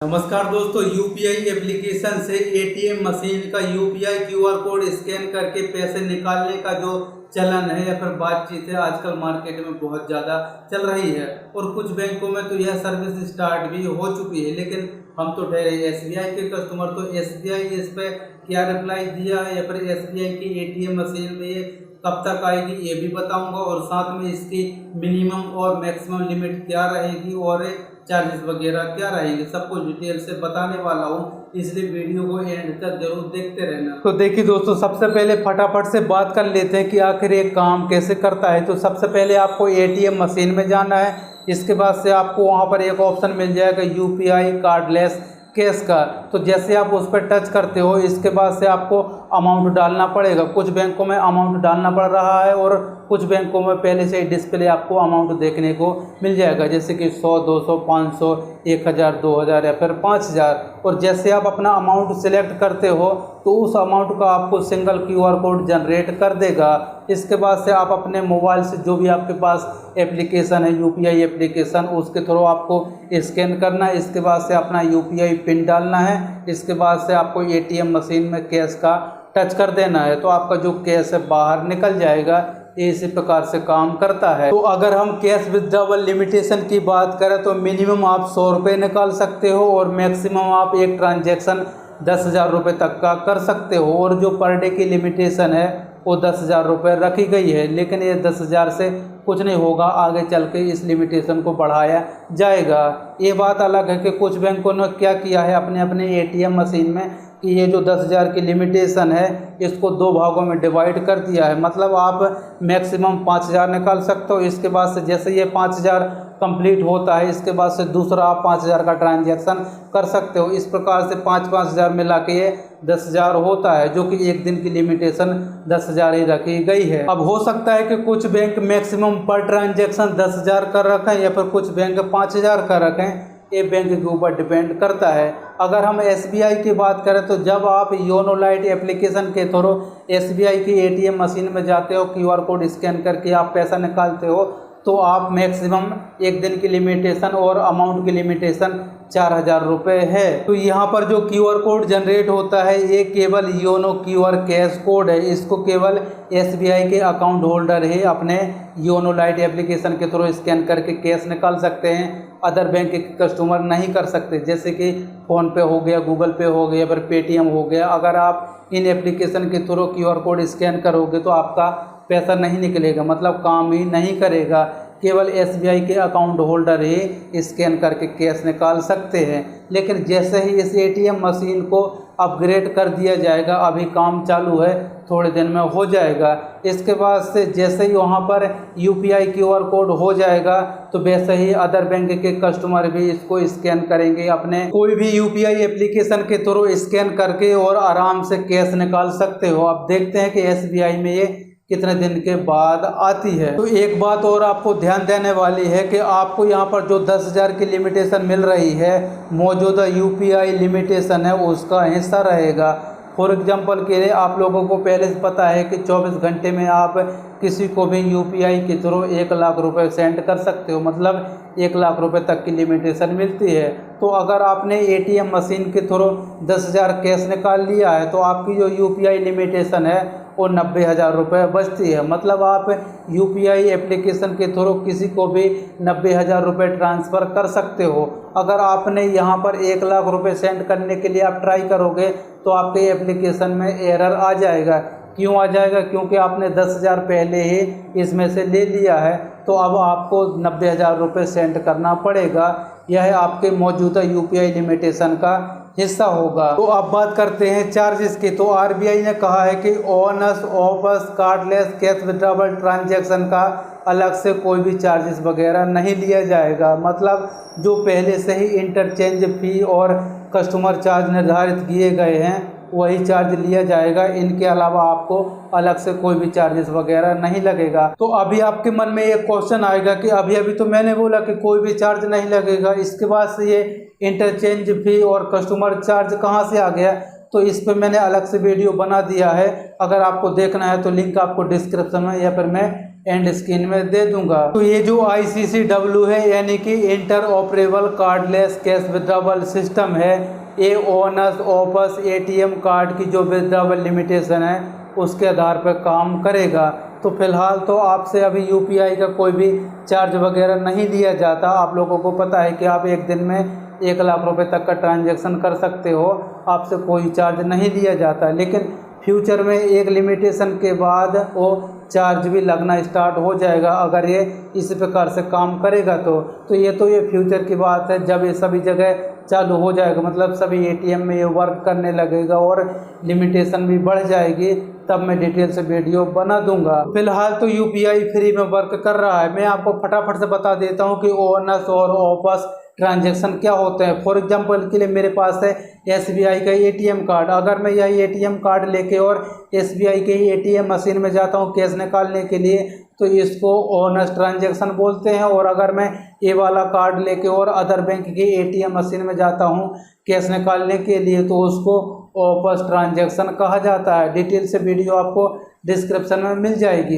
नमस्कार दोस्तों, UPI application से एटीएम मशीन का यूपीआई क्यूआर कोड स्कैन करके पैसे निकालने का जो चलन है या फिर बातचीत है आजकल मार्केट में बहुत ज़्यादा चल रही है। और कुछ बैंकों में तो यह सर्विस स्टार्ट भी हो चुकी है, लेकिन हम तो ठहरे एसबीआई के कस्टमर। तो एसबीआई इस पर क्या रिप्लाई दिया है या फिर एसबीआई की एटीएम मशीन में ये कब तक आएगी ये भी बताऊंगा, और साथ में इसकी मिनिमम और मैक्सिमम लिमिट क्या रहेगी और चार्जेस वगैरह क्या रहेंगे, सब कुछ डिटेल से बताने वाला हूँ, इसलिए वीडियो को एंड तक जरूर देखते रहना। तो देखिए दोस्तों, सबसे पहले फटाफट से बात कर लेते हैं कि आखिर ये काम कैसे करता है। तो सबसे पहले आपको एटीएम मशीन में जाना है। इसके बाद से आपको वहाँ पर एक ऑप्शन मिल जाएगा यूपीआई कार्डलेस कैश का। तो जैसे आप उस पर टच करते हो, इसके बाद से आपको अमाउंट डालना पड़ेगा। कुछ बैंकों में अमाउंट डालना पड़ रहा है और कुछ बैंकों में पहले से ही डिस्प्ले आपको अमाउंट देखने को मिल जाएगा, जैसे कि 100, 200, 500, 1000, 2000 या फिर 5000। और जैसे आप अपना अमाउंट सिलेक्ट करते हो तो उस अमाउंट का आपको सिंगल क्यूआर कोड जनरेट कर देगा। इसके बाद से आप अपने मोबाइल से जो भी आपके पास एप्लीकेशन है यूपीआई एप्लीकेशन, उसके थ्रू आपको स्कैन करना है। इसके बाद से अपना यूपीआई पिन डालना है। इसके बाद से आपको एटीएम मशीन में कैश का टच कर देना है, तो आपका जो कैश है बाहर निकल जाएगा। इसी प्रकार से काम करता है। तो अगर हम कैश विथड्रॉवल लिमिटेशन की बात करें तो मिनिमम आप 100 रुपये निकाल सकते हो और मैक्सिमम आप एक ट्रांजैक्शन 10,000 रुपये तक का कर सकते हो। और जो पर डे की लिमिटेशन है वो 10,000 रुपये रखी गई है, लेकिन ये 10,000 से कुछ नहीं होगा, आगे चल के इस लिमिटेशन को बढ़ाया जाएगा। ये बात अलग है कि कुछ बैंकों ने क्या किया है अपने अपने एटीएम मशीन में कि ये जो 10,000 की लिमिटेशन है इसको 2 भागों में डिवाइड कर दिया है। मतलब आप मैक्सिमम 5,000 निकाल सकते हो। इसके बाद से जैसे ये 5,000 कंप्लीट होता है, इसके बाद से दूसरा आप 5,000 का ट्रांजैक्शन कर सकते हो। इस प्रकार से 5,000 मिला के ये 10,000 होता है, जो कि एक दिन की लिमिटेशन 10,000 ही रखी गई है। अब हो सकता है कि कुछ बैंक मैक्सिमम पर ट्रांजैक्शन 10,000 कर रखें या फिर कुछ बैंक 5,000 कर रखें, ये बैंक के ऊपर डिपेंड करता है। अगर हम एसबीआई की बात करें तो जब आप योनो लाइट एप्लीकेशन के थ्रू एसबीआई की एटीएम मशीन में जाते हो, क्यूआर कोड स्कैन करके आप पैसा निकालते हो, तो आप मैक्सिमम एक दिन की लिमिटेशन और अमाउंट की लिमिटेशन 4,000 रुपये है। तो यहाँ पर जो क्यूआर कोड जनरेट होता है ये केवल योनो क्यूआर कैश कोड है। इसको केवल एसबीआई के अकाउंट होल्डर ही अपने योनो लाइट एप्लीकेशन के थ्रू स्कैन करके कैश निकाल सकते हैं। अदर बैंक के कस्टमर नहीं कर सकते, जैसे कि फ़ोन पे हो गया, गूगल पे हो गया, फिर पेटीएम हो गया। अगर आप इन एप्लीकेशन के थ्रू क्यूआर कोड स्कैन करोगे तो आपका पैसा नहीं निकलेगा, मतलब काम ही नहीं करेगा। केवल एसबीआई के अकाउंट होल्डर ही स्कैन करके कैश निकाल सकते हैं। लेकिन जैसे ही इस एटीएम मशीन को अपग्रेड कर दिया जाएगा, अभी काम चालू है, थोड़े दिन में हो जाएगा। इसके बाद से जैसे ही वहाँ पर यूपीआई क्यूआर कोड हो जाएगा तो वैसे ही अदर बैंक के कस्टमर भी इसको स्कैन करेंगे, अपने कोई भी यूपीआई एप्लीकेशन के थ्रू स्कैन करके और आराम से कैश निकाल सकते हो। अब देखते हैं कि एसबीआई में ये कितने दिन के बाद आती है। तो एक बात और आपको ध्यान देने वाली है कि आपको यहाँ पर जो 10,000 की लिमिटेशन मिल रही है, मौजूदा यूपीआई लिमिटेशन है उसका हिस्सा रहेगा। फॉर एग्जांपल के लिए आप लोगों को पहले से पता है कि 24 घंटे में आप किसी को भी यूपीआई के थ्रू 1 लाख रुपए सेंड कर सकते हो, मतलब 1 लाख रुपए तक की लिमिटेशन मिलती है। तो अगर आपने एटीएम मशीन के थ्रू 10,000 कैश निकाल लिया है तो आपकी जो यूपीआई लिमिटेशन है वो 90,000 रुपये बचती है। मतलब आप यूपीआई एप्लीकेशन के थ्रू किसी को भी 90,000 रुपये ट्रांसफ़र कर सकते हो। अगर आपने यहाँ पर 1 लाख रुपये सेंड करने के लिए आप ट्राई करोगे तो आपके एप्लीकेशन में एरर आ जाएगा। क्यों आ जाएगा? क्योंकि आपने 10,000 पहले ही इसमें से ले लिया है, तो अब आपको 90,000 रुपये सेंड करना पड़ेगा। यह आपके मौजूदा यूपीआई लिमिटेशन का हिस्सा होगा। तो अब बात करते हैं चार्जेस की। तो आरबीआई ने कहा है कि ons offers cardless cash withdrawal transaction का अलग से कोई भी चार्जेस वगैरह नहीं लिया जाएगा। मतलब जो पहले से ही इंटरचेंज फी और कस्टमर चार्ज निर्धारित किए गए हैं वही चार्ज लिया जाएगा। इनके अलावा आपको अलग से कोई भी चार्जेस वगैरह नहीं लगेगा। तो अभी आपके मन में एक क्वेश्चन आएगा कि अभी तो मैंने बोला कि कोई भी चार्ज नहीं लगेगा, इसके बाद से ये इंटरचेंज फी और कस्टमर चार्ज कहाँ से आ गया? तो इस पर मैंने अलग से वीडियो बना दिया है, अगर आपको देखना है तो लिंक आपको डिस्क्रिप्शन में या फिर मैं एंड स्क्रीन में दे दूंगा। तो ये जो ICCW है यानी कि inter operable cardless cash withdrawal system है, ये ऑनर्स ऑफर्स ATM कार्ड की जो विड्रॉवल लिमिटेशन है उसके आधार पर काम करेगा। तो फिलहाल तो आपसे अभी UPI का कोई भी चार्ज वगैरह नहीं लिया जाता। आप लोगों को पता है कि आप एक दिन में 1 लाख रुपए तक का ट्रांजैक्शन कर सकते हो, आपसे कोई चार्ज नहीं लिया जाता। लेकिन फ्यूचर में एक लिमिटेशन के बाद वो चार्ज भी लगना स्टार्ट हो जाएगा अगर ये इस प्रकार से काम करेगा। तो ये फ्यूचर की बात है, जब ये सभी जगह चालू हो जाएगा, मतलब सभी ATM में ये वर्क करने लगेगा और लिमिटेशन भी बढ़ जाएगी, तब मैं डिटेल से वीडियो बना दूंगा। फिलहाल तो UPI फ्री में वर्क कर रहा है। मैं आपको फटाफट से बता देता हूँ कि ओनर्स और ऑफर्स ट्रांजैक्शन क्या होते हैं। फॉर एग्जांपल के लिए मेरे पास है SBI का ATM कार्ड। अगर मैं यही ATM कार्ड लेके और SBI के ATM मशीन में जाता हूँ कैश निकालने के लिए, तो इसको ऑनर्स ट्रांजैक्शन बोलते हैं। और अगर मैं ये वाला कार्ड लेके और अदर बैंक की ATM मशीन में जाता हूँ कैश निकालने के लिए, तो उसको ऑफर्स ट्रांजैक्शन कहा जाता है। डिटेल से वीडियो आपको डिस्क्रिप्शन में मिल जाएगी।